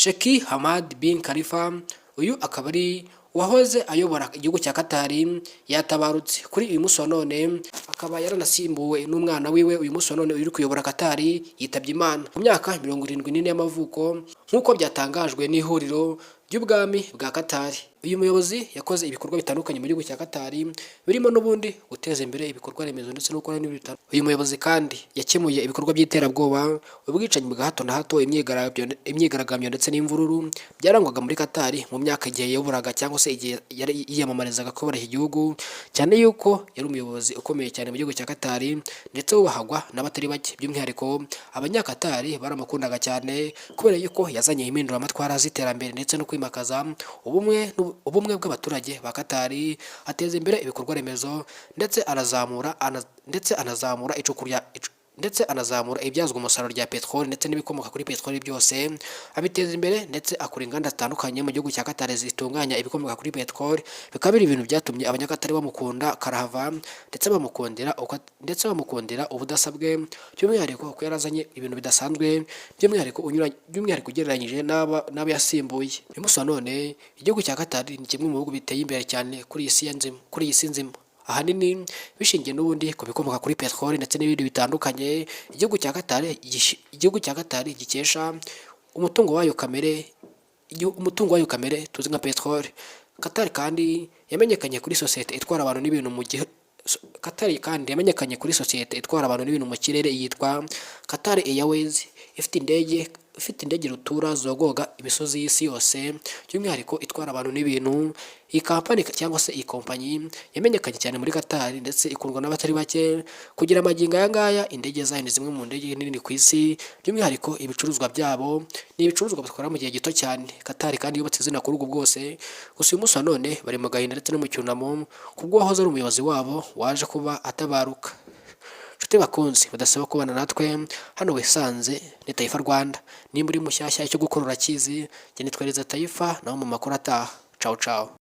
Sheikh Hamad bin Khalifa, uyu akaba ari uwahoze ayobora igihugu cya Qatar, yatabarutse kuri uyu munsi wa none, akaba yaranasimbuwe n'umwana wiwe. Uyu munsi wa none uri kuyobora Qatar yitabye Imana mu myaka 74 y'amavuko, nk'uko byatangajwe n'ihuriro ry'ubwami bwa Qatar. Uyu muyobozi yakoze ibikorwa bitandukanye mu gihugu cya Qatar, birimo n'ubundi guteza imbere ibikorwa remezo ndetse no gukora n'ibindi bitandukanye. Uyu muyobozi kandi yakemuye ibikorwa by'iterabwoba, ubwicanyi bwa hato na hato, imyigaragambyo ndetse n'imvururu byarangwaga muri Qatar mu myaka igihe yayoboraga cyangwa se igihe yari yiyamamarizaga kuyobora iki gihugu, cyane yuko yari umuyobozi ukomeye cyane mu gihugu cya Qatar ndetse wubahagwa n'abatari bake. By'umwihariko abanyakatari baramukundaga cyane kubera yuko yazanye impinduramatwara z'iterambere ndetse no kwimakaza ubumwe bw'abaturage ba Qatar, ateza imbere ibikorwa remezo ndetse anazamura ibyazwa umusaruro rya peteroli ndetse n'ibikomoka kuri peteroli byose abiteza imbere, ndetse akora inganda zitandukanye mu gihugu cya Qatar zitunganya ibikomoka kuri peteroli. Bikaba biri ibintu byatumye abanyakatari bamukunda karahava ndetse bamukundira ubudasa bwe, by'umwihariko ko yarazanye ibintu bidasanzwe, by'umwihariko ugereranyije n'abo yasimbuye. Uyu munsi wa none igihugu cya Qatar ni kimwe mu bihugu biteye imbere cyane kuri iyi si nzima, ahanini bishingiye n'ubundi ku bikomoka kuri peteroli ndetse n'ibindi bitandukanye. Igihugu cya Qatar gikesha umutungo wayo kamere tuzi nka peteroli. Qatar kandi yamenyekanye kuri sosiyete itwara abantu n'ibintu mu kirere yitwa Qatar Airways, ifite indege rutura zogoga imisozi y'isi yose, by'umwihariko itwara abantu n'ibintu. Iyi kampani cyangwa se iyi kompanyi yamenyekanye cyane muri Qatar ndetse ikundwa n'abatari bake. Kugira amagingo aya ngaya indege zayo ni zimwe mu ndege nini ku isi, by'umwihariko ibicuruzwa byabo ni ibicuruzwa batwara mu gihe gito cyane. Qatar kandi yubatse izina kuri ubwo bwose, gusa uyu munsi wa none bari mu gahinda ndetse no mu cyunamo kubwo wahoze ari umuyobozi wabo waje kuba atabaruka. Nshuti bakunzi badasaba kubana natwe hano wisanze ni Taifa Rwanda. Nimba uri mushyashya icyo gukora urakizi, njye nitwa Taifa, naho mu makuru ataha. Ciao ciao.